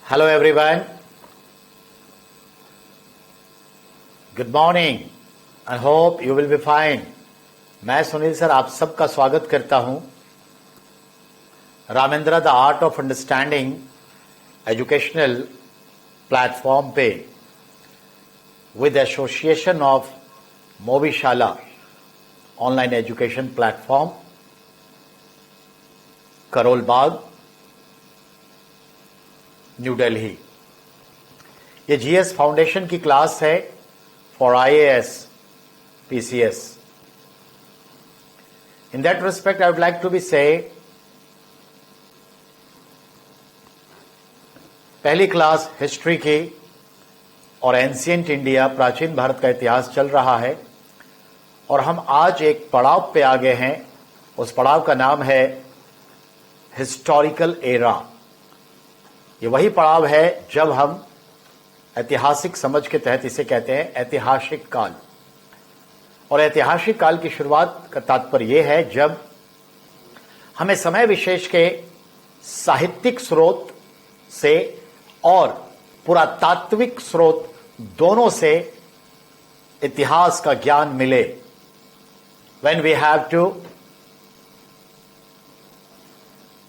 Hello everyone. Good morning. I hope you will be fine. मैं Sunil sir आप सबका स्वागत करता हूं Ramendra the art of understanding educational platform पे with association of Mobishala online education platform Karol Bagh New Delhi. ये जीएस फाउंडेशन की क्लास है for IAS PCS. In that respect I would like to be say पहली क्लास हिस्ट्री की और एंशिएंट इंडिया प्राचीन भारत का इतिहास चल रहा है और हम आज एक पड़ाव पे आ गए हैं। उस पड़ाव का नाम है हिस्टोरिकल एरा। ये वही पड़ाव है जब हम ऐतिहासिक समझ के तहत इसे कहते हैं ऐतिहासिक काल। और ऐतिहासिक काल की शुरुआत का तात्पर्य यह है जब हमें समय विशेष के साहित्यिक स्रोत से और पुरातात्विक स्रोत दोनों से इतिहास का ज्ञान मिले। When we have to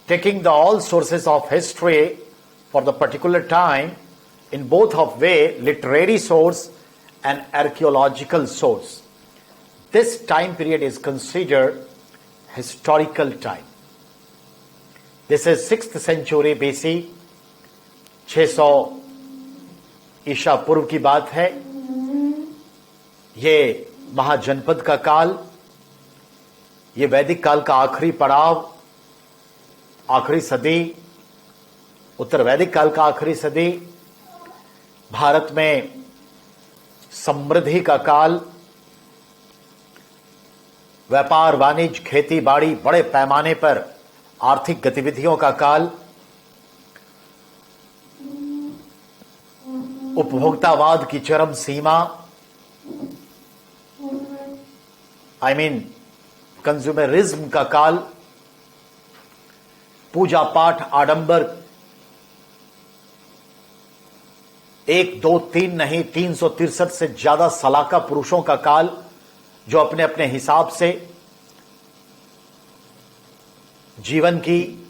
taking the all sources of history for the particular time in both of way literary source and archaeological source. This time period is considered historical time. This is 6th century BC, 600 ईसा पूर्व की बात है। ये महाजनपद का काल, ये वैदिक काल का आखिरी पड़ाव, आखिरी सदी, उत्तर वैदिक काल का आखिरी सदी, भारत में समृद्धि का काल, व्यापार वाणिज्य खेती बाड़ी बड़े पैमाने पर आर्थिक गतिविधियों का काल, उपभोक्तावाद की चरम सीमा, कंज्यूमरिज्म का काल, पूजा पाठ आडंबर 1 2 3 नहीं 363 से ज्यादा सलाका पुरुषों का काल जो अपने अपने हिसाब से जीवन की,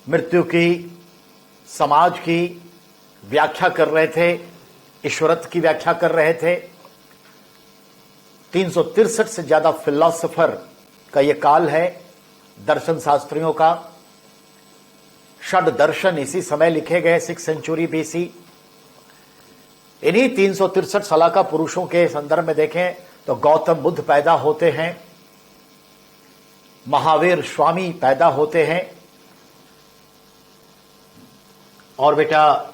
मृत्यु की, समाज की व्याख्या कर रहे थे, ईश्वरत्व की व्याख्या कर रहे थे। 363 से ज्यादा फिलॉसफर का यह काल है, दर्शन शास्त्रियों का। षड दर्शन इसी समय लिखे गए 6th सेंचुरी बीसी। इन्हीं 363 सलाका पुरुषों के संदर्भ में देखें तो गौतम बुद्ध पैदा होते हैं, महावीर स्वामी पैदा होते हैं और बेटा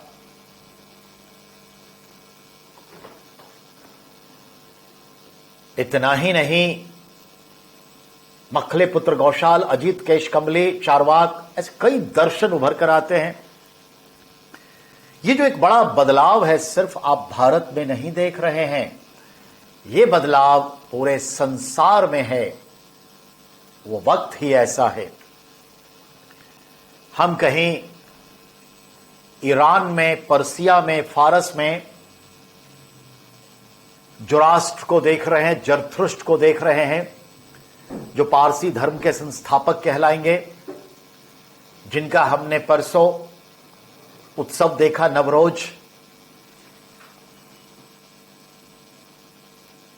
इतना ही नहीं, मखले पुत्र गौशाल, अजीत केश कमली, चारवाक, ऐसे कई दर्शन उभर कर आते हैं। ये जो एक बड़ा बदलाव है सिर्फ आप भारत में नहीं देख रहे हैं, ये बदलाव पूरे संसार में है। वो वक्त ही ऐसा है। हम कहीं ईरान में, पर्सिया में, फारस में जोराष्ट्र को देख रहे हैं, जरथुष्ट्र को देख रहे हैं, जो पारसी धर्म के संस्थापक कहलाएंगे, जिनका हमने परसों उत्सव देखा, नवरोज,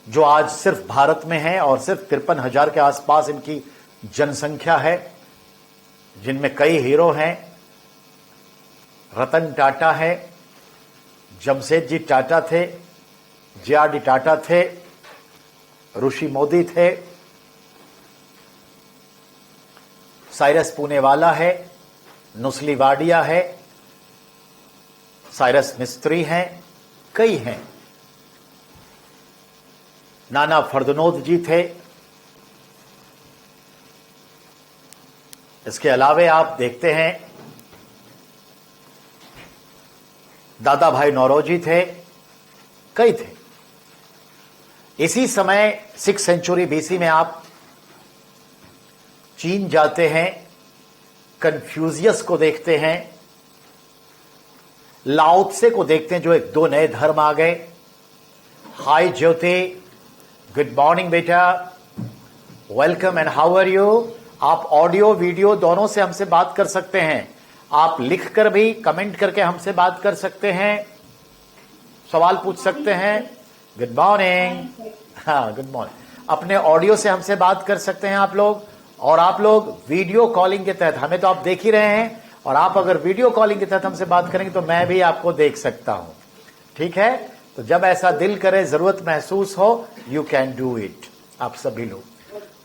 जो आज सिर्फ भारत में है और सिर्फ 53,000 के आसपास इनकी जनसंख्या है, जिनमें कई हीरो हैं। रतन टाटा है, जमशेदजी टाटा थे, जे.आर.डी. टाटा थे, ऋषि मोदी थे, साइरस पुनेवाला है, नुस्ली वाडिया है, साइरस मिस्त्री हैं, कई हैं। नाना फर्दनोद जी थे। इसके अलावे आप देखते हैं दादा भाई नौरोजी थे, कई थे। इसी समय 6th सेंचुरी बीसी में आप चीन जाते हैं, कन्फ्यूजियस को देखते हैं, लाओ त्से को देखते हैं, जो एक दो नए धर्म आ गए। हाय ज्योति, गुड मॉर्निंग बेटा, welcome and how are you. आप ऑडियो वीडियो दोनों से हमसे बात कर सकते हैं। आप लिखकर भी कमेंट करके हमसे बात कर सकते हैं, सवाल पूछ सकते हैं। गुड मॉर्निंग, हाँ गुड मॉर्निंग। अपने ऑडियो से हमसे बात कर सकते हैं आप लोग, और आप लोग वीडियो कॉलिंग के तहत, हमें तो आप देख ही रहे हैं, और आप अगर वीडियो कॉलिंग के तहत हमसे बात करेंगे तो मैं भी आपको देख सकता हूं। ठीक है, तो जब ऐसा दिल करे, जरूरत महसूस हो, यू कैन डू इट, आप सभी लोग।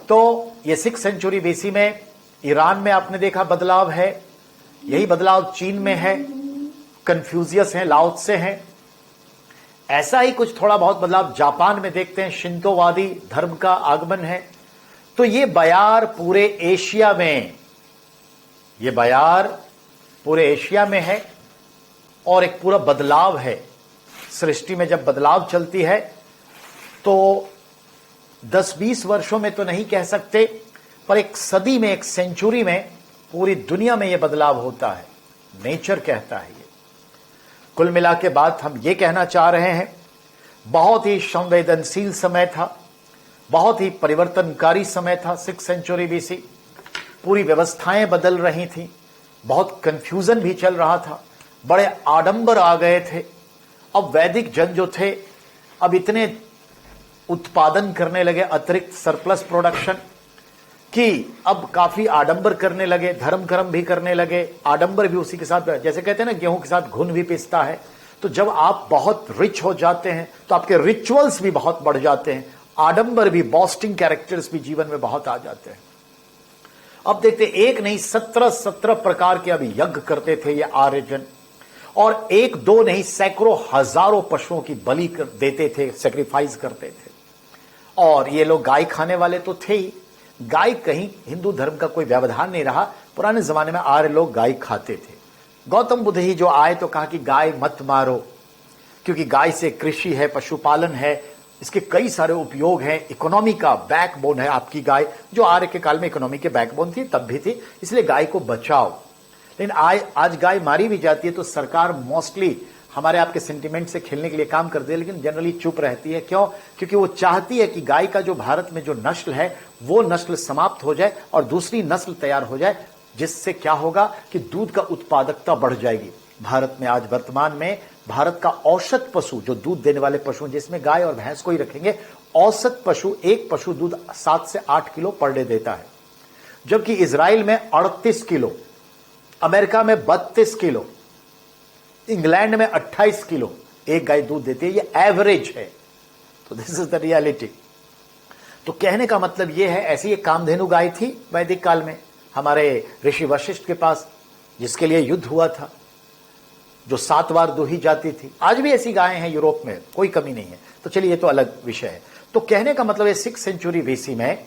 तो ये 6th सेंचुरी बीसी में ईरान में आपने देखा बदलाव है, यही बदलाव चीन में है, कन्फ्यूजियस है, लाओ त्से हैं। ऐसा ही कुछ थोड़ा बहुत बदलाव जापान में देखते हैं, शिंतोवादी धर्म का आगमन है। तो ये बयार पूरे एशिया में, ये बयार पूरे एशिया में है, और एक पूरा बदलाव है सृष्टि में। जब बदलाव चलती है तो 10-20 वर्षों में तो नहीं कह सकते, पर एक सदी में, एक सेंचुरी में पूरी दुनिया में यह बदलाव होता है। नेचर कहता है ये। कुल मिला के बात हम ये कहना चाह रहे हैं, बहुत ही संवेदनशील समय था, बहुत ही परिवर्तनकारी समय था 6th सेंचुरी बीसी। पूरी व्यवस्थाएं बदल रही थी, बहुत कंफ्यूजन भी चल रहा था, बड़े आडंबर आ गए थे। अब वैदिक जन जो थे, अब इतने उत्पादन करने लगे, अतिरिक्त सरप्लस प्रोडक्शन कि अब काफी आडंबर करने लगे, धर्म कर्म भी करने लगे, आडंबर भी उसी के साथ। जैसे कहते हैं ना, गेहूं के साथ घुन भी पिसता है। तो जब आप बहुत रिच हो जाते हैं तो आपके रिचुअल्स भी बहुत बढ़ जाते हैं, आडंबर भी, बॉस्टिंग कैरेक्टर्स भी जीवन में बहुत आ जाते हैं। अब देखते एक नहीं 17 प्रकार के अभी यज्ञ करते थे ये आर्यजन, और एक दो नहीं सैकड़ों हजारों पशुओं की बलि देते थे, सेक्रीफाइस करते थे। और ये लोग गाय खाने वाले तो थे ही, गाय कहीं हिंदू धर्म का कोई व्यवधान नहीं रहा। पुराने जमाने में आर्य लोग गाय खाते थे। गौतम बुद्ध ही जो आए तो कहा कि गाय मत मारो, क्योंकि गाय से कृषि है, पशुपालन है, इसके कई सारे उपयोग हैं, इकोनॉमी का बैकबोन है आपकी गाय, जो आर्य के काल में इकोनॉमी के बैकबोन थी, तब भी थी, इसलिए गाय को बचाओ। लेकिन आज गाय मारी भी जाती है तो सरकार मोस्टली हमारे आपके सेंटिमेंट से खेलने के लिए काम करती है, लेकिन जनरली चुप रहती है। क्यों? क्योंकि वो चाहती है कि गाय का जो भारत में जो नस्ल है वो नस्ल समाप्त हो जाए और दूसरी नस्ल तैयार हो जाए, जिससे क्या होगा कि दूध का उत्पादकता बढ़ जाएगी। भारत में आज वर्तमान में भारत का औसत पशु, जो दूध देने वाले पशु, जिसमें गाय और भैंस को ही रखेंगे, औसत पशु, एक पशु दूध 7 से 8 किलो पर डे देता है, जबकि इजराइल में 38 किलो, अमेरिका में 32 किलो, इंग्लैंड में 28 किलो एक गाय दूध देती है। ये एवरेज है। तो दिस इज द रियलिटी। तो कहने का मतलब यह है, ऐसी एक कामधेनु गाय थी वैदिक काल में हमारे ऋषि वशिष्ठ के पास, जिसके लिए युद्ध हुआ था, जो 7 बार दूही जाती थी। आज भी ऐसी गायें हैं यूरोप में, कोई कमी नहीं है। तो चलिए, ये तो अलग विषय है। तो कहने का मतलब है 6th सेंचुरी बीसी में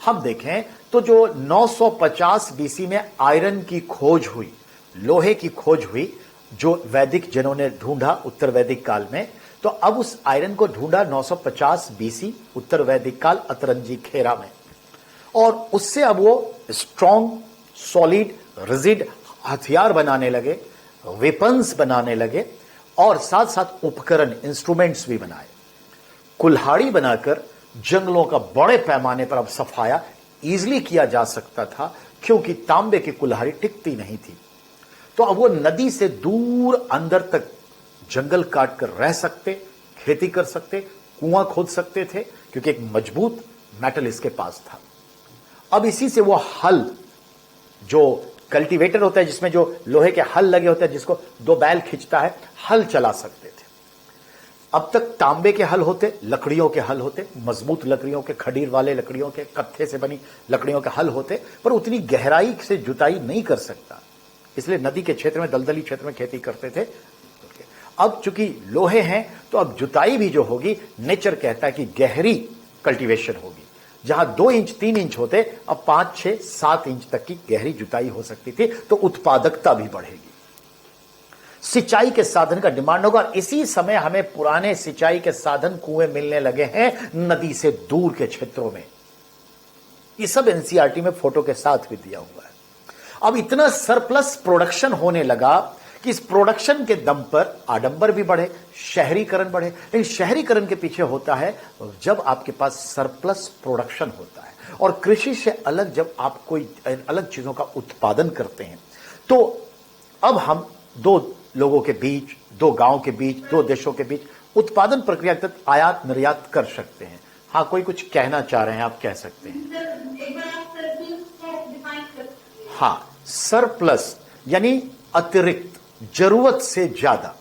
हम देखें तो जो 950 बीसी में आयरन की खोज हुई, लोहे की खोज हुई, जो वैदिक जनों ने ढूंढा उत्तर वैदिक काल में, तो अब उस आयरन को ढूंढा 950 बीसी उत्तर वैदिक काल अतरंजी खेरा में, और उससे अब वो स्ट्रॉन्ग, सॉलिड, रिजिड हथियार बनाने लगे, वेपन्स बनाने लगे, और साथ साथ उपकरण, इंस्ट्रूमेंट्स भी बनाए। कुल्हाड़ी बनाकर जंगलों का बड़े पैमाने पर अब सफाया इजिली किया जा सकता था, क्योंकि तांबे की कुल्हाड़ी टिकती नहीं थी। तो अब वो नदी से दूर अंदर तक जंगल काट कर रह सकते, खेती कर सकते, कुआं खोद सकते थे, क्योंकि एक मजबूत मेटल इसके पास था। अब इसी से वो हल, जो कल्टीवेटर होता है जिसमें जो लोहे के हल लगे होते हैं, जिसको 2 बैल खींचता है, हल चला सकते थे। अब तक तांबे के हल होते, लकड़ियों के हल होते, मजबूत लकड़ियों के, खडीर वाले लकड़ियों के, कत्थे से बनी लकड़ियों के हल होते, पर उतनी गहराई से जुताई नहीं कर सकता, इसलिए नदी के क्षेत्र में, दलदली क्षेत्र में खेती करते थे। अब चूंकि लोहे हैं तो अब जुताई भी जो होगी, नेचर कहता है कि गहरी कल्टीवेशन होगी। जहां 2 इंच 3 इंच होते, अब 5, 6, 7 इंच तक की गहरी जुताई हो सकती थी, तो उत्पादकता भी बढ़ेगी। सिंचाई के साधन का डिमांड होगा, और इसी समय हमें पुराने सिंचाई के साधन, कुएं मिलने लगे हैं नदी से दूर के क्षेत्रों में। ये सब एनसीईआरटी में फोटो के साथ भी दिया हुआ है। अब इतना सरप्लस प्रोडक्शन होने लगा कि इस प्रोडक्शन के दम पर आडंबर भी बढ़े, शहरीकरण बढ़े। लेकिन शहरीकरण के पीछे होता है जब आपके पास सरप्लस प्रोडक्शन होता है, और कृषि से अलग जब आप कोई अलग चीजों का उत्पादन करते हैं। तो अब हम दो लोगों के बीच, दो गांव के बीच, दो देशों के बीच उत्पादन प्रक्रिया के तहत आयात निर्यात कर सकते हैं। हाँ, कोई कुछ कहना चाह रहे हैं, आप कह सकते हैं। हाँ, सरप्लस यानी अतिरिक्त, जरूरत से ज्यादा।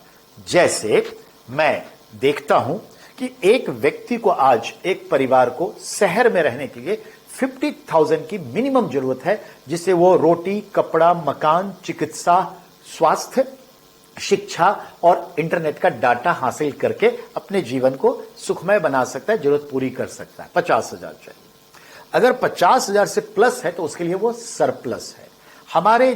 जैसे मैं देखता हूं कि एक व्यक्ति को आज, एक परिवार को शहर में रहने के लिए 50,000 की मिनिमम जरूरत है, जिससे वो रोटी, कपड़ा, मकान, चिकित्सा, स्वास्थ्य, शिक्षा और इंटरनेट का डाटा हासिल करके अपने जीवन को सुखमय बना सकता है, जरूरत पूरी कर सकता है। 50,000 चाहिए। अगर 50,000 से प्लस है तो उसके लिए वो सरप्लस है। हमारे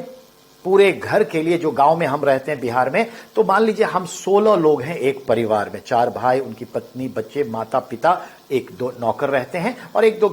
पूरे घर के लिए, जो गांव में हम रहते हैं बिहार में, तो मान लीजिए हम 16 लोग हैं एक परिवार में, 4 भाई, उनकी पत्नी, बच्चे, माता पिता, 1-2 नौकर रहते हैं और 1-2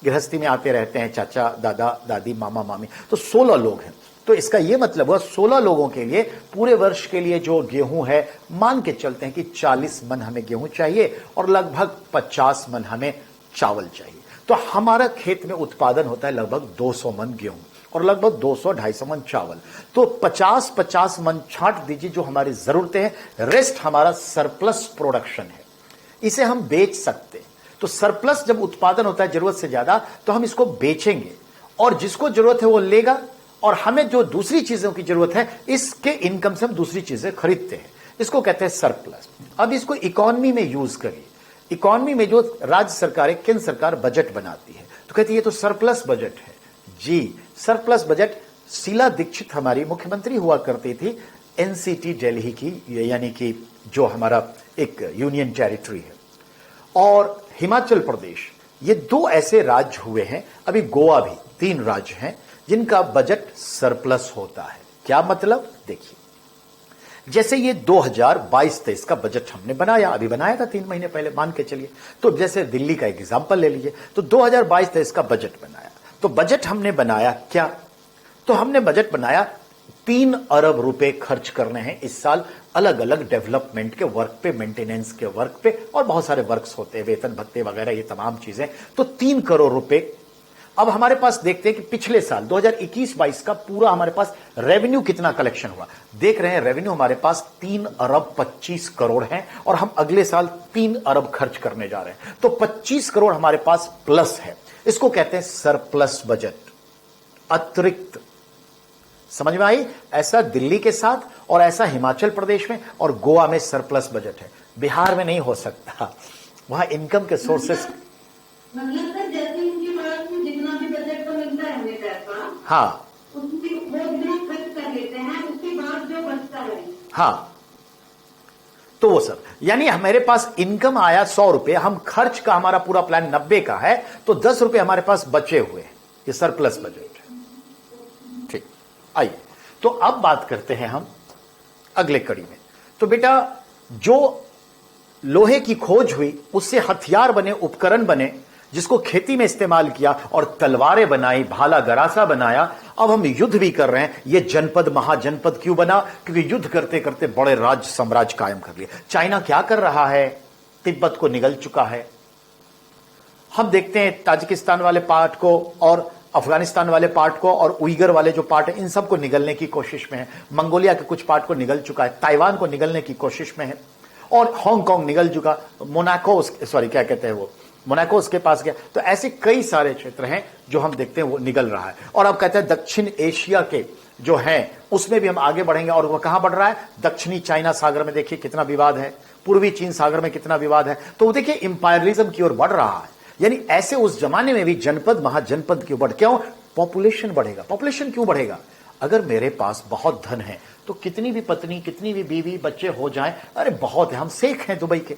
गृहस्थी में आते रहते हैं, चाचा, दादा, दादी, मामा, मामी। तो 16 लोग हैं। तो इसका यह मतलब हुआ 16 लोगों के लिए पूरे वर्ष के लिए जो गेहूं है, मान के चलते हैं कि 40 मन हमें गेहूं चाहिए और लगभग 50 मन हमें चावल चाहिए। तो हमारा खेत में उत्पादन होता है लगभग 200 मन गेहूं और लगभग 200-250 मन चावल। तो 50-50 मन छांट दीजिए जो हमारी जरूरतें हैं, रेस्ट हमारा सरप्लस प्रोडक्शन है, इसे हम बेच सकते हैं। तो सरप्लस जब उत्पादन होता है जरूरत से ज्यादा, तो हम इसको बेचेंगे और जिसको जरूरत है वो लेगा, और हमें जो दूसरी चीजों की जरूरत है, इसके इनकम से हम दूसरी चीजें खरीदते हैं। इसको कहते हैं सरप्लस। अब इसको इकोनॉमी में यूज करिए। इकोनॉमी में जो राज्य सरकारें, केंद्र सरकार बजट बनाती है, तो कहती है ये तो सरप्लस बजट है। जी, सरप्लस बजट। शीला दीक्षित हमारी मुख्यमंत्री हुआ करती थी एनसीटी दिल्ली की, यानी कि जो हमारा एक यूनियन टेरिटरी है, और हिमाचल प्रदेश, ये 2 ऐसे राज्य हुए हैं। अभी गोवा भी, 3 राज्य हैं जिनका बजट सरप्लस होता है। क्या मतलब? देखिए, जैसे ये 2022-23 का बजट हमने बनाया, अभी बनाया था 3 महीने पहले, मान के चलिए। तो जैसे दिल्ली का एग्जांपल ले लीजिए, तो 2022-23 का बजट बनाया। तो बजट हमने बनाया क्या? तो हमने बजट बनाया 3 अरब रुपए खर्च करने हैं इस साल अलग अलग डेवलपमेंट के वर्क पे, मेंटेनेंस के वर्क पे, और बहुत सारे वर्क्स होते हैं, वेतन भत्ते वगैरह, ये तमाम चीजें। तो 3 करोड़ रुपए। अब हमारे पास देखते हैं कि पिछले साल 2021-22 का पूरा हमारे पास रेवेन्यू कितना कलेक्शन हुआ। देख रहे हैं रेवेन्यू हमारे पास 3 अरब 25 करोड़ है, और हम अगले साल 3 अरब खर्च करने जा रहे हैं। तो 25 करोड़ हमारे पास प्लस है। इसको कहते हैं सरप्लस बजट, अतिरिक्त। समझ में आई? ऐसा दिल्ली के साथ, और ऐसा हिमाचल प्रदेश में और गोवा में सरप्लस बजट है। बिहार में नहीं हो सकता, वहां इनकम के सोर्सेस। मतलब जैसे इनकी बात में जितना भी बजट को मिलता है हमें पैसा, हाँ, उसकी वो खर्च कर लेते हैं, उसके बाद जो बचता है, हाँ, तो वो सर, यानी हमारे पास इनकम आया 100 रुपए, हम खर्च का हमारा पूरा प्लान 90 का है, तो 10 रुपए हमारे पास बचे हुए हैं। ये सरप्लस बजट है। ठीक, आइए तो अब बात करते हैं हम अगले कड़ी में। तो बेटा, जो लोहे की खोज हुई, उससे हथियार बने, उपकरण बने, जिसको खेती में इस्तेमाल किया, और तलवारें बनाई, भाला गरासा बनाया। अब हम युद्ध भी कर रहे हैं। ये जनपद महाजनपद क्यों बना? क्योंकि युद्ध करते करते बड़े राज्य साम्राज्य कायम कर लिए। चाइना क्या कर रहा है? तिब्बत को निगल चुका है। हम देखते हैं ताजिकिस्तान वाले पार्ट को, और अफगानिस्तान वाले पार्ट को, और उइगर वाले जो पार्ट है, इन सबको निगलने की कोशिश में है। मंगोलिया के कुछ पार्ट को निगल चुका है, ताइवान को निगलने की कोशिश में है, और हांगकांग निगल चुका, मोनाको, सॉरी क्या कहते हैं वो, मोनाको उसके पास गया। तो ऐसे कई सारे क्षेत्र हैं जो हम देखते हैं वो निगल रहा है। और अब कहते हैं दक्षिण एशिया के जो हैं उसमें भी हम आगे बढ़ेंगे, और वो कहां बढ़ रहा है? दक्षिणी चाइना सागर में देखिए कितना विवाद है, पूर्वी चीन सागर में कितना विवाद है। तो देखिए इंपायरलिज्म की ओर बढ़ रहा है। यानी ऐसे उस जमाने में भी जनपद महाजनपद की ओर बढ़, क्यों? पॉपुलेशन बढ़ेगा। पॉपुलेशन क्यों बढ़ेगा? अगर मेरे पास बहुत धन है तो कितनी भी पत्नी, कितनी भी बीवी, बच्चे हो जाएं, अरे बहुत है, हम शेख हैं दुबई के,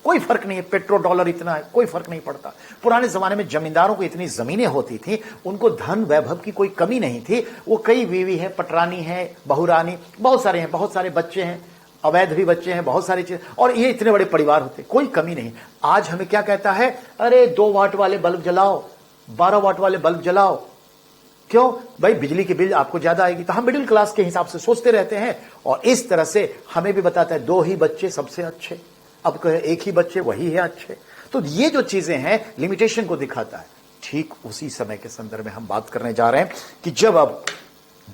कोई फर्क नहीं है। पेट्रोल डॉलर इतना है, कोई फर्क नहीं पड़ता। पुराने जमाने में जमींदारों को इतनी जमीनें होती थी, उनको धन वैभव की कोई कमी नहीं थी। वो कई बीवी है, पटरानी है, बहुरानी, बहुत सारे हैं, बहुत सारे बच्चे हैं, अवैध भी बच्चे हैं, बहुत सारी चीजें, और ये इतने बड़े परिवार होते, कोई कमी नहीं। आज हमें क्या कहता है? अरे 2 वाट वाले बल्ब जलाओ, 12 वाट वाले बल्ब जलाओ, क्यों भाई, बिजली की बिल आपको ज्यादा आएगी, तो हम मिडिल क्लास के हिसाब से सोचते रहते हैं। और इस तरह से हमें भी बताता है 2 ही बच्चे सबसे अच्छे, अब कहे 1 ही बच्चे वही है अच्छे। तो ये जो चीजें हैं लिमिटेशन को दिखाता है। ठीक उसी समय के संदर्भ में हम बात करने जा रहे हैं कि जब अब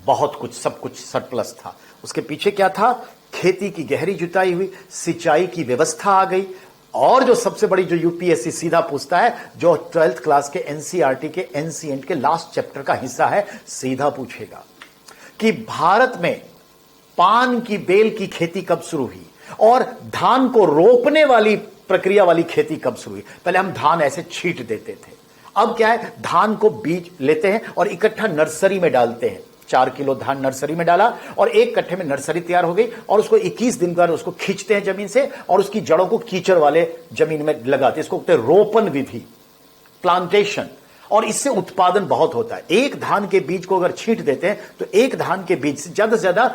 बहुत कुछ, सब कुछ सरप्लस था, उसके पीछे क्या था? खेती की गहरी जुताई हुई, सिंचाई की व्यवस्था आ गई। और जो सबसे बड़ी, जो यूपीएससी सीधा पूछता है, जो 12th क्लास के एनसीईआरटी के एनसीएंट के लास्ट चैप्टर का हिस्सा है, सीधा पूछेगा कि भारत में पान की बेल की खेती कब शुरू हुई और धान को रोपने वाली प्रक्रिया वाली खेती कब शुरू हुई। पहले हम धान ऐसे छींट देते थे, अब क्या है, धान को बीज लेते हैं और इकट्ठा नर्सरी में डालते हैं। 4 किलो धान नर्सरी में डाला और 1 कट्ठे में नर्सरी तैयार हो गई, और उसको 21 दिन बाद उसको खींचते हैं जमीन से और उसकी जड़ों को कीचड़ वाले जमीन में लगाते हैं। इसको कहते हैं रोपण विधि, प्लांटेशन। और इससे उत्पादन बहुत होता है। एक धान के बीज को अगर छींट देते हैं तो एक धान के बीज से ज्यादा से ज्यादा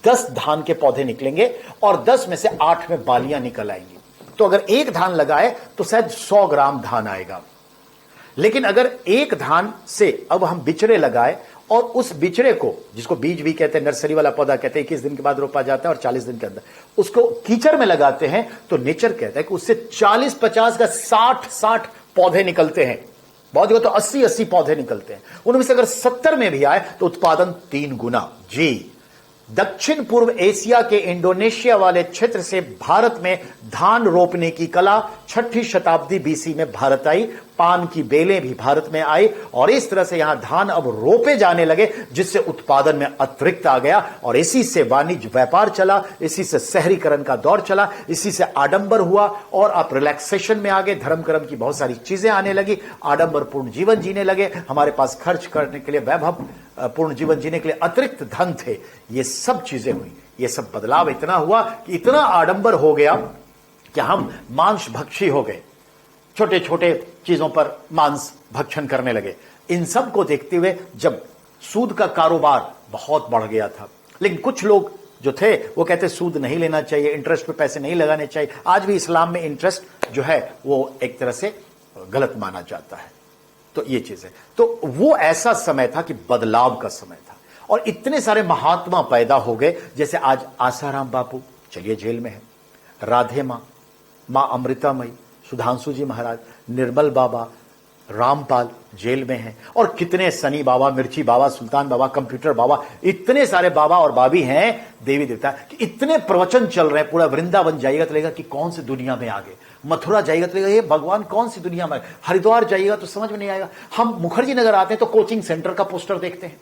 10 धान के पौधे निकलेंगे और 10 में से 8 में बालियां निकल आएंगी। तो अगर एक धान लगाए तो शायद 100 ग्राम धान आएगा। लेकिन अगर एक धान से अब हम बिचड़े लगाए और उस बिचड़े को, जिसको बीज भी कहते हैं, नर्सरी वाला पौधा कहते हैं, 21 दिन के बाद रोपा जाता है और 40 दिन के अंदर उसको कीचड़ में लगाते हैं, तो नेचर कहता है कि उससे 40-50 का 60 पौधे निकलते हैं। बहुत जगह तो 80 पौधे निकलते हैं। उनमें से अगर 70 में भी आए तो उत्पादन 3 गुना। जी, दक्षिण पूर्व एशिया के इंडोनेशिया वाले क्षेत्र से भारत में धान रोपने की कला 6ठी शताब्दी बीसी में भारत आई। पान की बेलें भी भारत में आई और इस तरह से यहां धान अब रोपे जाने लगे, जिससे उत्पादन में अतिरिक्त आ गया और इसी से वाणिज्य व्यापार चला, इसी से शहरीकरण का दौर चला, इसी से आडंबर हुआ और आप रिलैक्सेशन में आ गए। धर्म कर्म की बहुत सारी चीजें आने लगी, आडंबरपूर्ण जीवन जीने लगे, हमारे पास खर्च करने के लिए, वैभव पूर्ण जीवन जीने के लिए अतिरिक्त धन थे। ये सब चीजें हुई, ये सब बदलाव इतना हुआ कि इतना आडंबर हो गया कि हम मांस भक्षी हो गए, छोटे छोटे चीजों पर मांस भक्षण करने लगे। इन सब को देखते हुए जब सूद का कारोबार बहुत बढ़ गया था, लेकिन कुछ लोग जो थे वो कहते सूद नहीं लेना चाहिए, इंटरेस्ट पे पैसे नहीं लगाने चाहिए। आज भी इस्लाम में इंटरेस्ट जो है वो एक तरह से गलत माना जाता है। तो ये चीज है। तो वो ऐसा समय था कि बदलाव का समय था और इतने सारे महात्मा पैदा हो गए। जैसे आज आसाराम बापू, चलिए जेल में है, राधे मां अमृतामयी, सुधांशु जी महाराज, निर्मल बाबा, रामपाल जेल में हैं, और कितने सनी बाबा, मिर्ची बाबा, सुल्तान बाबा, कंप्यूटर बाबा, इतने सारे बाबा और बाबी हैं, देवी देवता, कि इतने प्रवचन चल रहे हैं। पूरा वृंदावन जाइएगा तो लगेगा कि कौन सी दुनिया में आ गए, मथुरा जाइएगा तो लगेगा ये भगवान कौन सी दुनिया में, हरिद्वार जाइएगा तो समझ में नहीं आएगा। हम मुखर्जी नगर आते हैं तो कोचिंग सेंटर का पोस्टर देखते हैं,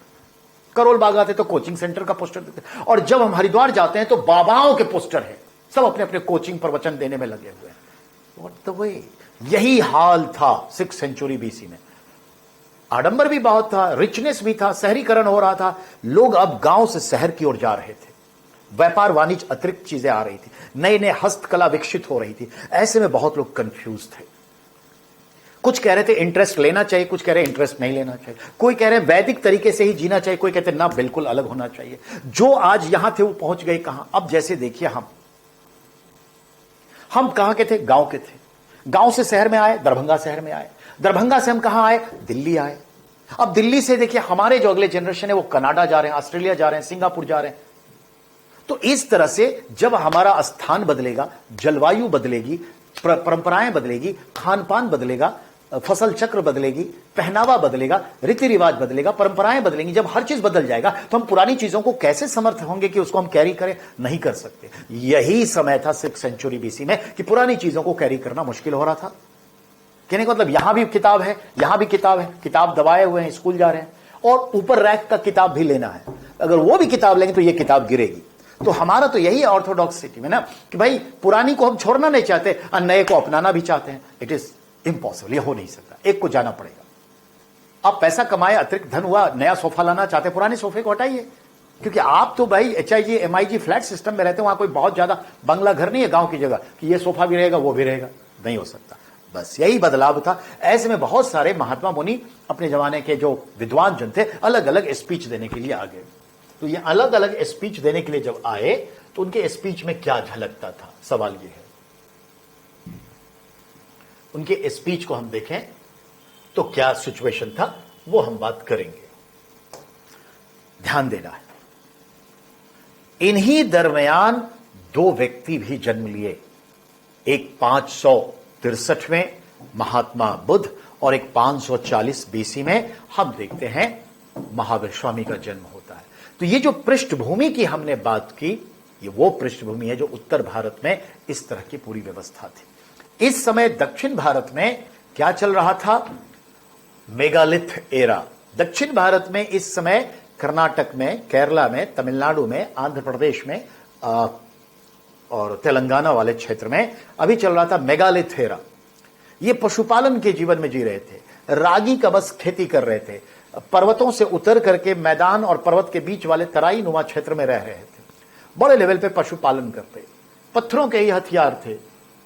करोल बाग आते तो कोचिंग सेंटर का पोस्टर देखते हैं, और जब हम हरिद्वार जाते हैं तो बाबाओं के पोस्टर है, सब अपने अपने कोचिंग प्रवचन देने में लगे हुए हैं। What the way? यही हाल था 6th सेंचुरी बीसी में। आडंबर भी बहुत था, रिचनेस भी था, शहरीकरण हो रहा था, लोग अब गांव से शहर की ओर जा रहे थे, व्यापार वाणिज्य अतिरिक्त चीजें आ रही थी, नए नए हस्तकला विकसित हो रही थी। ऐसे में बहुत लोग कंफ्यूज थे। कुछ कह रहे थे इंटरेस्ट लेना चाहिए, कुछ कह रहे इंटरेस्ट नहीं लेना चाहिए, कोई कह रहे वैदिक तरीके से ही जीना चाहिए, कोई कहते ना बिल्कुल अलग होना चाहिए। जो आज यहां थे वो पहुंच गए कहां। अब जैसे देखिए हम कहां के थे, गांव के थे, गांव से शहर में आए, दरभंगा शहर में आए, दरभंगा से हम कहां आए, दिल्ली आए। अब दिल्ली से देखिए हमारे जो अगले जनरेशन है वो कनाडा जा रहे हैं, ऑस्ट्रेलिया जा रहे हैं, सिंगापुर जा रहे हैं। तो इस तरह से जब हमारा स्थान बदलेगा, जलवायु बदलेगी, परंपराएं बदलेगी, खान पान बदलेगा, फसल चक्र बदलेगी, पहनावा बदलेगा, रीति रिवाज बदलेगा, परंपराएं बदलेंगी, जब हर चीज बदल जाएगा तो हम पुरानी चीजों को कैसे समर्थ होंगे कि उसको हम कैरी करें, नहीं कर सकते। यही समय था 6th सेंचुरी बीसी में कि पुरानी चीजों को कैरी करना मुश्किल हो रहा था। कहने का मतलब यहां भी किताब है, यहां भी किताब है, किताब दबाए हुए हैं, स्कूल जा रहे हैं, और ऊपर रैक का किताब भी लेना है। अगर वो भी किताब लेंगे तो ये किताब गिरेगी। तो हमारा तो यही ऑर्थोडॉक्स सिटी में ना कि भाई पुरानी को हम छोड़ना नहीं चाहते और नए को अपनाना भी चाहते हैं। इट इज इम्पॉसिबल, ये हो नहीं सकता, एक को जाना पड़ेगा। आप पैसा कमाए, अतिरिक्त धन हुआ, नया सोफा लाना चाहते, पुराने सोफे को हटाइए, क्योंकि आप तो भाई HIG MIG फ्लैट सिस्टम में रहते हैं, वहां कोई बहुत ज्यादा बंगला घर नहीं है गांव की जगह कि ये सोफा भी रहेगा वो भी रहेगा, नहीं हो सकता। बस यही बदलाव था। ऐसे में बहुत सारे महात्मा मुनि अपने जमाने के जो विद्वान जन थे अलग अलग स्पीच देने के लिए आ गए। तो ये अलग अलग स्पीच देने के लिए जब आए तो उनके स्पीच में क्या झलकता था, सवाल ये है। उनके स्पीच को हम देखें तो क्या सिचुएशन था वो हम बात करेंगे। ध्यान देना है। इन्हीं दरमियान दो व्यक्ति भी जन्म लिए, एक 563वें महात्मा बुद्ध और एक 540 बीसी में हम देखते हैं महावीर स्वामी का जन्म होता है। तो ये जो पृष्ठभूमि की हमने बात की, ये वो पृष्ठभूमि है जो उत्तर भारत में इस तरह की पूरी व्यवस्था थी। इस समय दक्षिण भारत में क्या चल रहा था? Megalith era. दक्षिण भारत में इस समय कर्नाटक में, केरला में, तमिलनाडु में, आंध्र प्रदेश में और तेलंगाना वाले क्षेत्र में अभी चल रहा था मेगालिथ एरा। ये पशुपालन के जीवन में जी रहे थे, रागी का बस खेती कर रहे थे, पर्वतों से उतर करके मैदान और पर्वत के बीच वाले तराई नुमा क्षेत्र में रह रहे थे, बड़े लेवल पे पशुपालन करते, पत्थरों के ही हथियार थे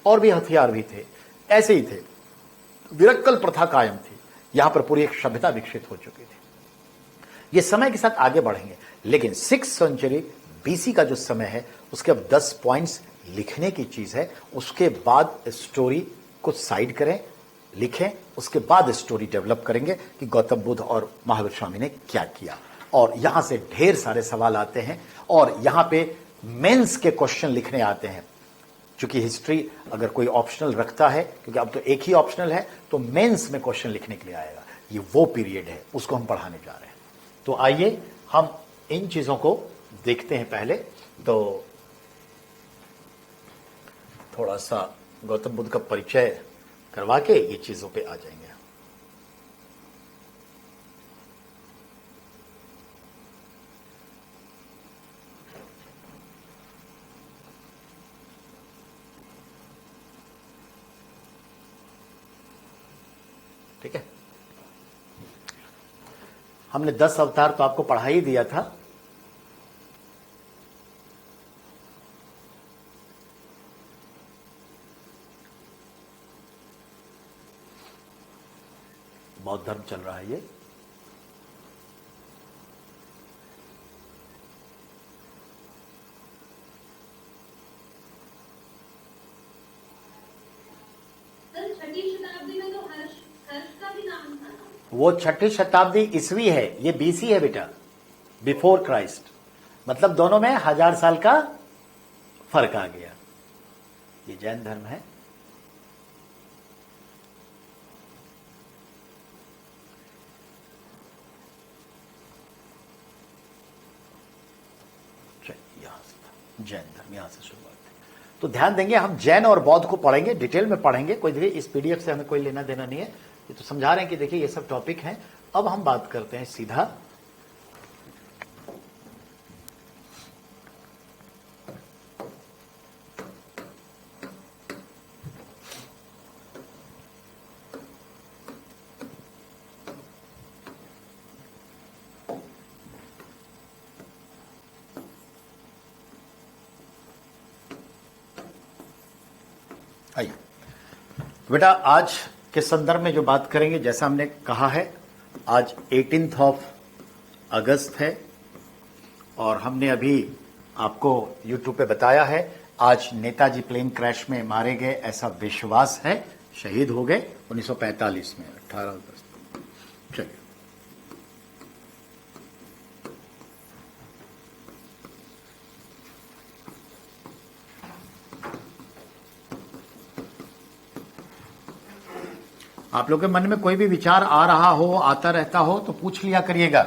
और भी हथियार भी थे, ऐसे ही थे। विरक्कल प्रथा कायम थी, यहां पर पूरी एक सभ्यता विकसित हो चुकी थी। ये समय के साथ आगे बढ़ेंगे, लेकिन 6th सेंचुरी बीसी का जो समय है उसके अब 10 पॉइंट्स लिखने की चीज है। उसके बाद स्टोरी को साइड करें, लिखें, उसके बाद स्टोरी डेवलप करेंगे कि गौतम बुद्ध और महावीर स्वामी ने क्या किया। और यहां से ढेर सारे सवाल आते हैं और यहां पे मेंस के क्वेश्चन लिखने आते हैं। चूंकि हिस्ट्री अगर कोई ऑप्शनल रखता है, क्योंकि अब तो एक ही ऑप्शनल है, तो मेंस में क्वेश्चन लिखने के लिए आएगा। ये वो पीरियड है, उसको हम पढ़ाने जा रहे हैं। तो आइए हम इन चीजों को देखते हैं। पहले तो थोड़ा सा गौतम बुद्ध का परिचय करवा के ये चीजों पे आ जाएंगे। ठीक है, हमने 10 अवतार तो आपको पढ़ा ही दिया था। बौद्ध धर्म चल रहा है ये। सर, 6ठी शताब्दी में तो हर्ष का भी नाम था ना? वो 6ठी शताब्दी ईस्वी है, ये बीसी है बेटा, बिफोर क्राइस्ट। मतलब दोनों में 1000 साल का फर्क आ गया। ये जैन धर्म है। जैन धर्म यहां से शुरुआत है। तो ध्यान देंगे, हम जैन और बौद्ध को पढ़ेंगे, डिटेल में पढ़ेंगे। कोई देखिए इस पीडीएफ से हमें कोई लेना देना नहीं है, ये तो समझा रहे हैं कि देखिए ये सब टॉपिक हैं। अब हम बात करते हैं सीधा आइए बेटा, आज के संदर्भ में जो बात करेंगे, जैसा हमने कहा है, आज 18 अगस्त है और हमने अभी आपको YouTube पे बताया है आज नेताजी प्लेन क्रैश में मारे गए, ऐसा विश्वास है। शहीद हो गए 1945 में 18 अगस्त। चलिए, आप लोगों के मन में कोई भी विचार आ रहा हो, आता रहता हो, तो पूछ लिया करिएगा।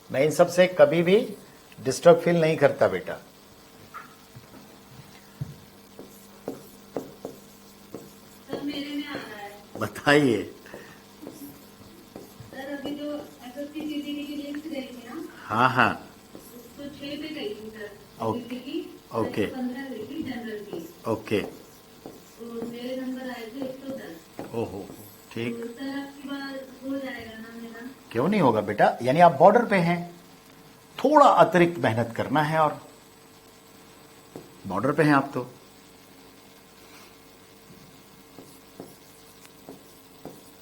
मैं इन सब से कभी भी डिस्टर्ब फील नहीं करता बेटा। सर, मेरे में आ रहा है। बताइए। सर, अभी जो एसएससी सीजीडी की लिस्ट गई थी ना, हाँ हाँ, तो 6 पे गई थी सर। ओके, सीजीडी की ओके। 15 गई थी जनरल की। ओके, तो मेरे नंबर आए थे 110। ओहो, ठीक। तो सर आपकी बात हो जाएगा ना मेरा? क्यों नहीं होगा बेटा, यानी आप बॉर्डर पे हैं, थोड़ा अतिरिक्त मेहनत करना है और बॉर्डर पे हैं आप तो।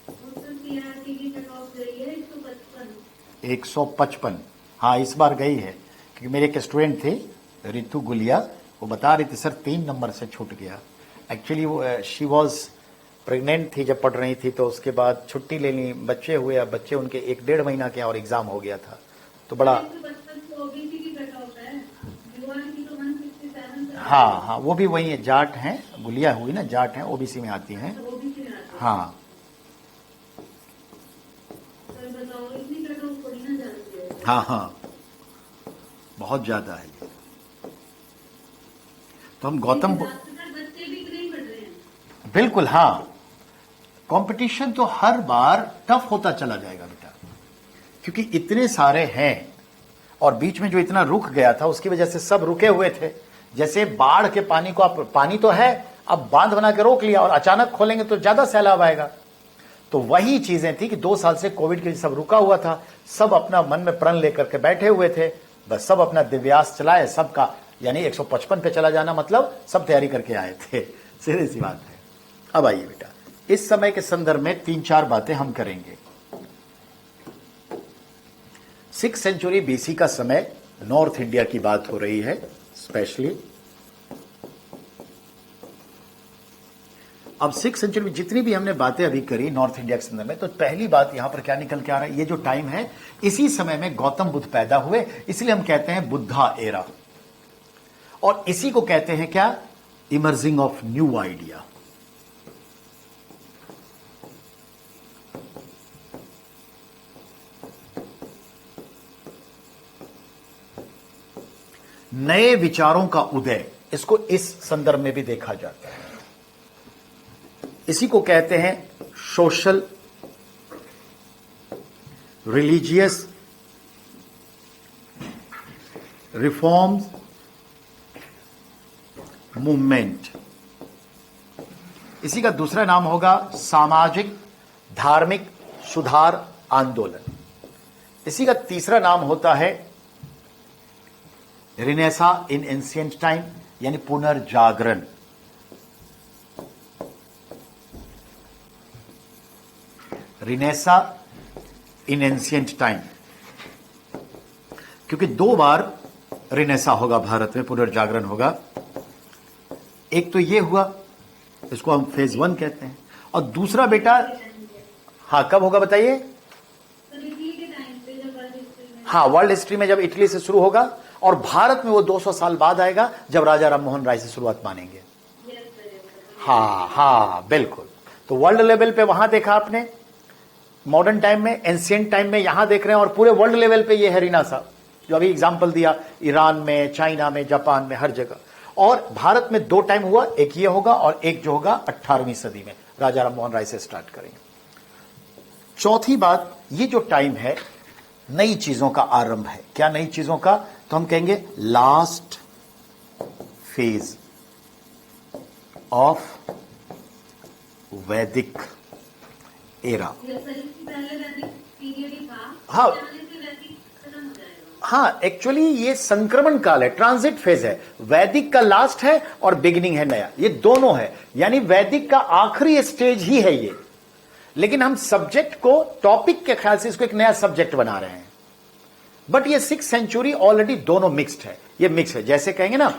सर, सीआरपी की कट ऑफ गई है 155। 155, हाँ इस बार गई है, क्योंकि मेरे एक स्टूडेंट थे रितु गुलिया, वो बता रही थी सर 3 नंबर से छूट गया। एक्चुअली वो शी वॉज प्रेग्नेंट थी जब पढ़ रही थी, तो उसके बाद छुट्टी ले ली, बच्चे हुए, अब बच्चे उनके 1-1.5 महीना के और एग्जाम हो गया था, तो बड़ा 155 हाँ हाँ, वो भी वही है, जाट हैं, गुलिया हुई ना, जाट हैं, ओबीसी में आती हैं। वो भी फिर आता है। हाँ सर बताओ, इतनी कट ऑफ थोड़ी ना जानती है। हाँ हाँ, बहुत ज्यादा है ये। तो हम गौतम ज्यादातर बच्चे भी नहीं पढ़ रहे हैं। बिल्कुल, हाँ, कंपटीशन तो हर बार टफ होता चला जाएगा बेटा, क्योंकि इतने सारे हैं, और बीच में जो इतना रुक गया था उसकी वजह से सब रुके हुए थे। जैसे बाढ़ के पानी को, आप पानी तो है, अब बांध बना के रोक लिया और अचानक खोलेंगे तो ज्यादा सैलाब आएगा। तो वही चीजें थी कि 2 साल से कोविड के सब रुका हुआ था, सब अपना मन में प्रण लेकर के बैठे हुए थे, बस सब अपना दिव्यास चलाए, सबका यानी 155 पे चला जाना, मतलब सब तैयारी करके आए थे। सीधी सी बात है। अब आइए बेटा, इस समय के संदर्भ में 3-4 बातें हम करेंगे। 6th सेंचुरी बीसी का समय, नॉर्थ इंडिया की बात हो रही है स्पेशली। अब 6th सेंचुरी में जितनी भी हमने बातें अभी करी नॉर्थ इंडिया के संदर्भ में, तो पहली बात यहां पर क्या निकल के आ रहा है, ये जो टाइम है, इसी समय में गौतम बुद्ध पैदा हुए, इसलिए हम कहते हैं बुद्धा एरा, और इसी को कहते हैं क्या, इमर्जिंग ऑफ न्यू आइडिया। नए विचारों का उदय, इसको इस संदर्भ में भी देखा जाता है। इसी को कहते हैं सोशल रिलीजियस रिफॉर्म्स मूवमेंट। इसी का दूसरा नाम होगा सामाजिक धार्मिक सुधार आंदोलन। इसी का तीसरा नाम होता है रिनेसा इन एंशिएंट टाइम, यानी पुनर्जागरण। रिनेसा इन एंशिएंट टाइम, क्योंकि 2 बार रिनेसा होगा भारत में, पुनर्जागरण होगा। एक तो ये हुआ, इसको हम फेज 1 कहते हैं, और दूसरा बेटा, हाँ कब होगा बताइए? हाँ, वर्ल्ड हिस्ट्री में जब इटली से शुरू होगा, और भारत में वो 200 साल बाद आएगा, जब राजा राम मोहन राय से शुरुआत मानेंगे। हाँ हाँ बिल्कुल। तो वर्ल्ड लेवल पे वहां देखा आपने, मॉडर्न टाइम में, एंशिएंट टाइम में यहां देख रहे हैं, और पूरे वर्ल्ड लेवल पे ये है रिनेसा, जो अभी एग्जांपल दिया, ईरान में, चाइना में, जापान में, हर जगह। और भारत में 2 टाइम हुआ, एक ये होगा और एक जो होगा 18वीं सदी में, राजा राम मोहन राय से स्टार्ट करेंगे। चौथी बात, ये जो टाइम है नई चीजों का आरंभ है। क्या नई चीजों का? तो हम कहेंगे लास्ट फेज ऑफ वैदिक एरा। हाँ हाँ, एक्चुअली ये संक्रमण काल है, ट्रांजिट फेज है। वैदिक का लास्ट है और बिगिनिंग है नया, ये दोनों है, यानी वैदिक का आखिरी स्टेज ही है ये। लेकिन हम सब्जेक्ट को टॉपिक के ख्याल से इसको एक नया सब्जेक्ट बना रहे हैं। बट ये 6th सेंचुरी ऑलरेडी दोनों मिक्स्ड है, ये मिक्स है। जैसे कहेंगे ना,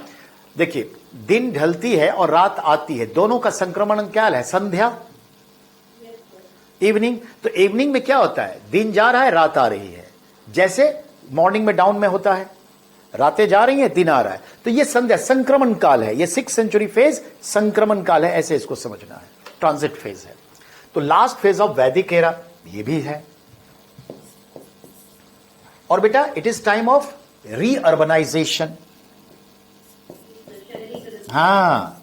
देखिए दिन ढलती है और रात आती है, दोनों का संक्रमण क्या है? संध्या, इवनिंग। तो इवनिंग में क्या होता है? दिन जा रहा है, रात आ रही है। जैसे मॉर्निंग में डाउन में होता है, रातें जा रही हैं, दिन आ रहा है। तो ये संध्या, संक्रमण काल है। ये 6th सेंचुरी फेज संक्रमण काल है, ऐसे इसको समझना है, ट्रांजिट फेज है। तो लास्ट फेज ऑफ वैदिक एरा ये भी है। और बेटा इट इज टाइम ऑफ रीअर्बनाइजेशन। हाँ,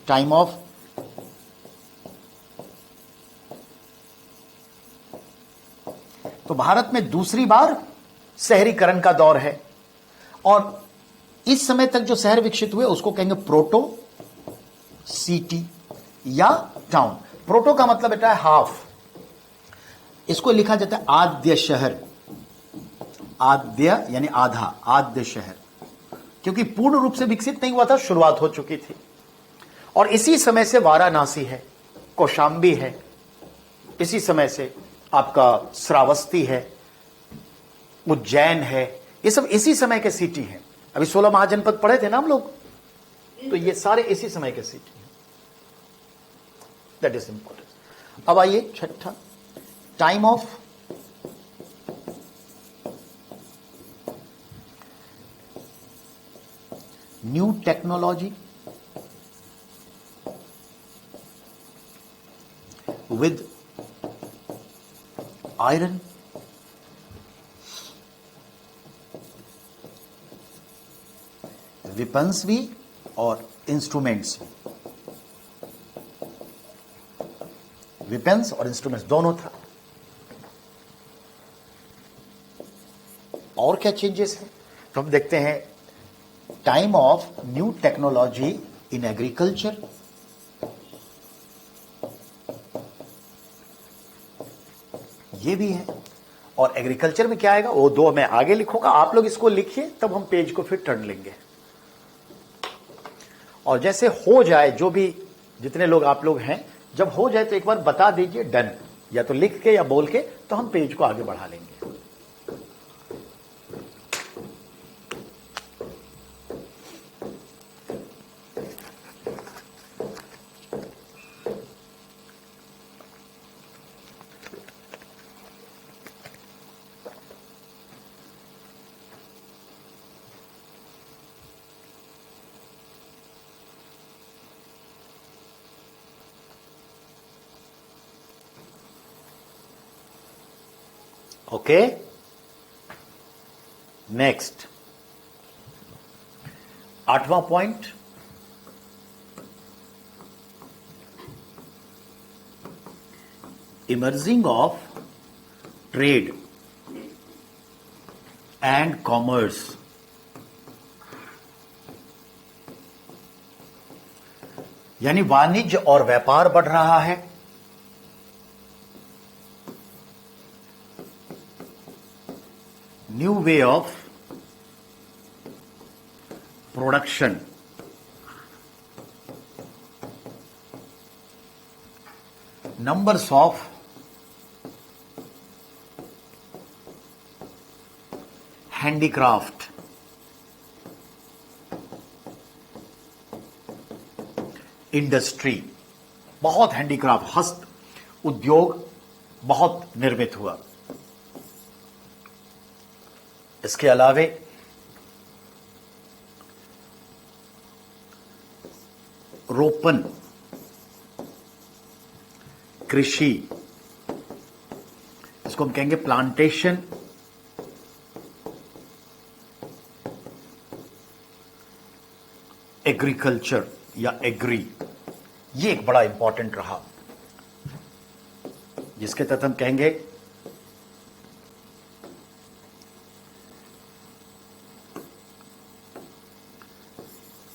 टाइम ऑफ तो भारत में दूसरी बार शहरीकरण का दौर है, और इस समय तक जो शहर विकसित हुए उसको कहेंगे प्रोटो सिटी या टाउन। प्रोटो का मतलब बेटा है हाफ, इसको लिखा जाता है आद्य शहर। आद्य यानी आधा, आद्य शहर, क्योंकि पूर्ण रूप से विकसित नहीं हुआ था, शुरुआत हो चुकी थी। और इसी समय से वाराणसी है, कौशाम्बी है, इसी समय से आपका श्रावस्ती है, उज्जैन है, ये सब इसी समय के सिटी हैं। अभी 16 महाजनपद पढ़े थे ना हम लोग, तो ये सारे इसी समय के सिटी हैं। That is important. अब आइए छठा, time of new technology with iron, weapons भी और इंस्ट्रूमेंट्स भी, वेपन्स और इंस्ट्रूमेंट्स दोनों था। और क्या चेंजेस है तो हम देखते हैं, time of new technology in agriculture, ये भी है। और एग्रीकल्चर में क्या आएगा वो दो मैं आगे लिखूंगा, आप लोग इसको लिखिए तब हम पेज को फिर टर्न लेंगे। और जैसे हो जाए, जो भी जितने लोग आप लोग हैं, जब हो जाए तो एक बार बता दीजिए डन, या तो लिख के या बोल के, तो हम पेज को आगे बढ़ा लेंगे। ओके, नेक्स्ट 8वां point, emerging of trade and commerce. यानी वाणिज्य और व्यापार बढ़ रहा है, new way of production, numbers of handicraft, industry, बहुत हैंडीक्राफ्ट, हस्त उद्योग बहुत निर्मित हुआ। इसके अलावे रोपन, कृषि, इसको हम कहेंगे प्लांटेशन, एग्रीकल्चर या एग्री, ये एक बड़ा इंपॉर्टेंट रहा, जिसके तहत हम कहेंगे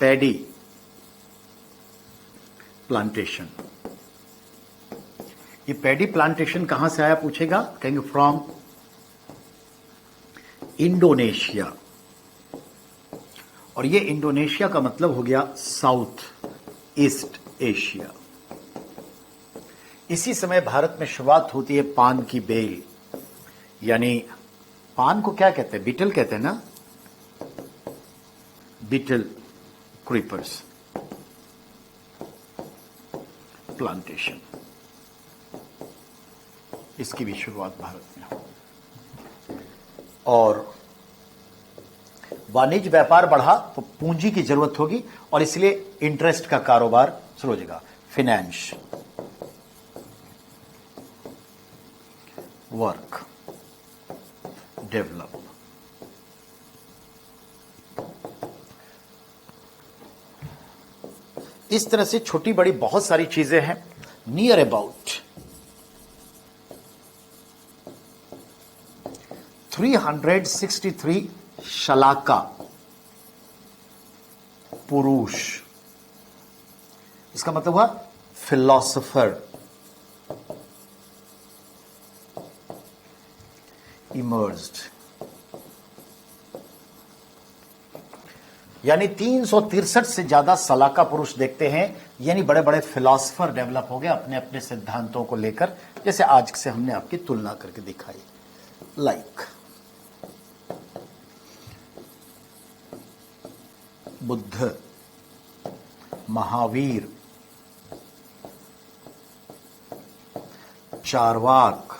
पैडी प्लांटेशन। ये पैडी प्लांटेशन कहां से आया पूछेगा, कहेंगे फ्रॉम इंडोनेशिया। और ये इंडोनेशिया का मतलब हो गया साउथ ईस्ट एशिया। इसी समय भारत में शुरुआत होती है पान की बेल, यानी पान को क्या कहते हैं, बीटल कहते हैं ना, बीटल क्रीपर्स प्लांटेशन, इसकी भी शुरुआत भारत में हो। और वाणिज्य व्यापार बढ़ा तो पूंजी की जरूरत होगी, और इसलिए इंटरेस्ट का कारोबार शुरू हो जाएगा, फिनेंस, वर्क, डेवलप। इस तरह से छोटी बड़ी बहुत सारी चीजें हैं। नियर अबाउट 363 शलाका पुरुष, इसका मतलब हुआ फिलोसोफर, इमर्ज्ड। यानी 363 से ज्यादा सलाका पुरुष देखते हैं, यानी बड़े बड़े फिलोसोफर डेवलप हो गए अपने अपने सिद्धांतों को लेकर, जैसे आज से हमने आपकी तुलना करके दिखाई। Like Buddha, Mahavir, Charvak,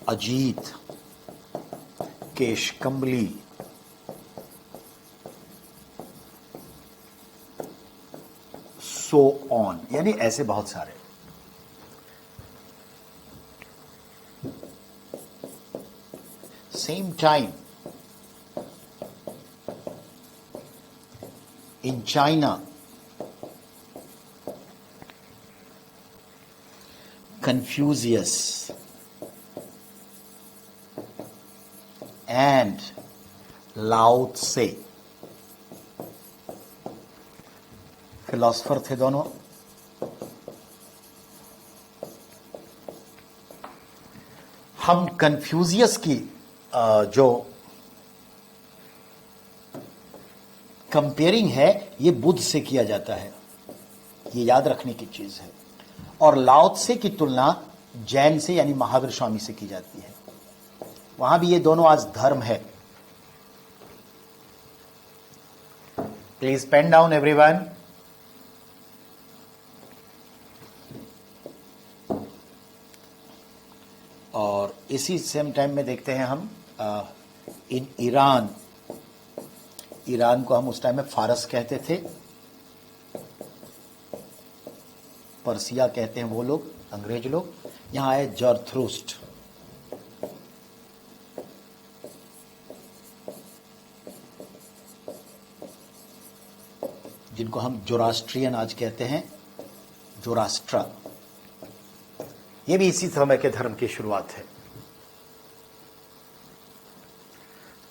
Ajit, Keshkambali, so on, यानी ऐसे बहुत सारे। Same time in China, Confucius and Lao Tse, philosopher थे दोनों। हम कन्फ्यूजियस की जो कंपेयरिंग है ये बुद्ध से किया जाता है, ये याद रखने की चीज है। और लाओ त्से की तुलना जैन से यानी महावीर स्वामी से की जाती है। वहां भी ये दोनों आज धर्म है। Please pen down everyone. और इसी सेम टाइम में देखते हैं हम इन ईरान को हम उस टाइम में फारस कहते थे, पर्सिया कहते हैं वो लोग, अंग्रेज लोग। यहां आए जरथ्रुस्ट, जिनको हम जोरास्ट्रियन आज कहते हैं, जोरास्ट्रा। ये भी इसी समय के धर्म की शुरुआत है।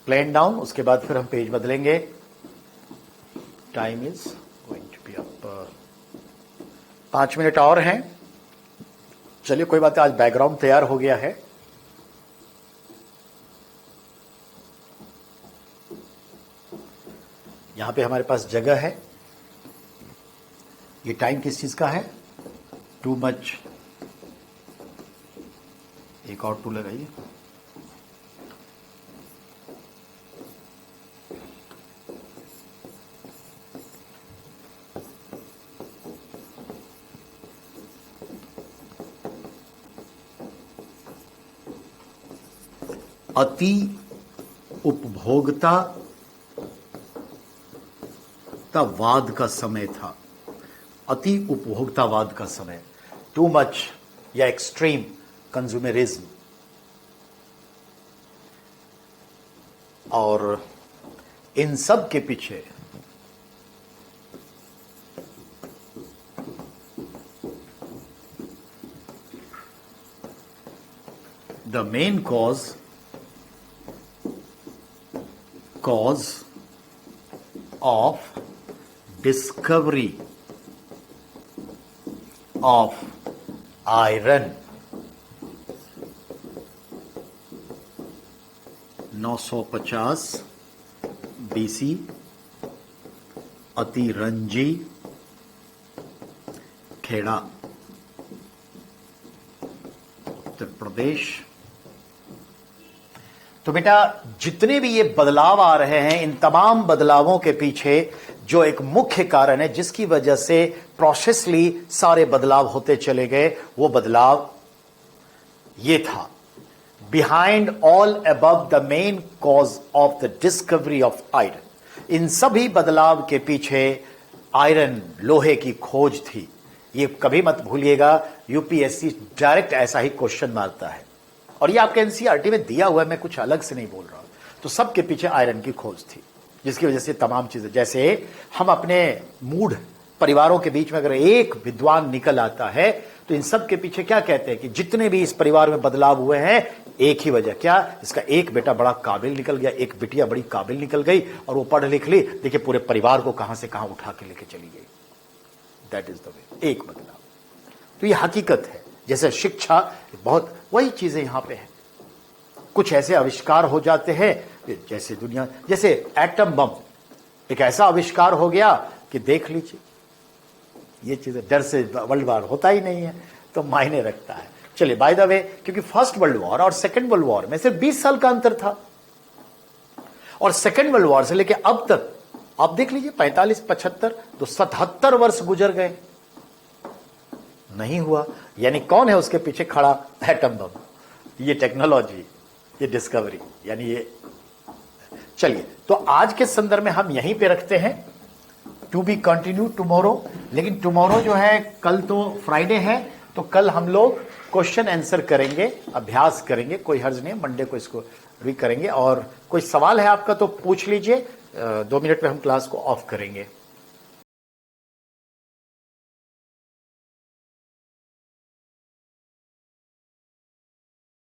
प्लेन डाउन, उसके बाद फिर हम पेज बदलेंगे। Time is going to be up, 5 minute और हैं। चलिए कोई बात है, आज बैकग्राउंड तैयार हो गया है। यहां पे हमारे पास जगह है। ये टाइम किस चीज का है? टू मच, एक और टू लगाइए। अति उपभोक्तावाद का समय था। अति उपभोक्तावाद का समय, टू मच या एक्सट्रीम कंज्यूमरिज्म। और इन सब के पीछे the main cause of discovery of iron 950 BC, Atranji, Khera, Uttar Pradesh. तो बेटा जितने भी ये बदलाव आ रहे हैं, इन तमाम बदलावों के पीछे जो एक मुख्य कारण है जिसकी वजह से प्रोसेसली सारे बदलाव होते चले गए, वो बदलाव ये था। Behind all above the main cause of the discovery of iron. इन सभी बदलाव के पीछे आयरन, लोहे की खोज थी। ये कभी मत भूलिएगा, यूपीएससी डायरेक्ट ऐसा ही क्वेश्चन मारता है। और ये आपके एनसीईआरटी में दिया हुआ है, मैं कुछ अलग से नहीं बोल रहा हूं। तो सबके पीछे आयरन की खोज थी, जिसकी वजह से तमाम चीजें, जैसे हम अपने मूढ़ परिवारों के बीच में अगर एक विद्वान निकल आता है तो इन सब के पीछे क्या कहते हैं कि जितने भी इस परिवार में बदलाव हुए हैं, एक ही वजह, क्या? इसका एक बेटा बड़ा काबिल निकल गया, एक बिटिया बड़ी काबिल निकल गई और वो पढ़ लिख ली, देखिए पूरे परिवार को कहां से कहां उठा के लेके चली गई। दैट इज द वे, एक बदलाव। तो ये हकीकत है। जैसे शिक्षा, बहुत वही चीजें यहां पे है। कुछ ऐसे आविष्कार हो जाते हैं, जैसे दुनिया, जैसे एटम बम एक ऐसा आविष्कार हो गया कि देख लीजिए, ये चीजें डर से वर्ल्ड वॉर होता ही नहीं है, तो मायने रखता है। चलिए, बाय द वे, क्योंकि फर्स्ट वर्ल्ड वॉर और सेकेंड वर्ल्ड वॉर में सिर्फ 20 साल का अंतर था, और सेकेंड वर्ल्ड वॉर से लेके अब तक आप देख लीजिए 45, 75 तो 77 वर्ष गुजर गए, नहीं हुआ। यानी कौन है उसके पीछे खड़ा? एटम बम, ये टेक्नोलॉजी, ये डिस्कवरी, यानी ये चलिए, तो आज के संदर्भ में हम यहीं पे रखते हैं, टू बी कंटिन्यू टुमारो। लेकिन टुमारो जो है, कल तो फ्राइडे है, तो कल हम लोग क्वेश्चन आंसर करेंगे, अभ्यास करेंगे, कोई हर्ज नहीं, मंडे को इसको भी करेंगे। और कोई सवाल है आपका तो पूछ लीजिए, 2 मिनट में हम क्लास को ऑफ करेंगे।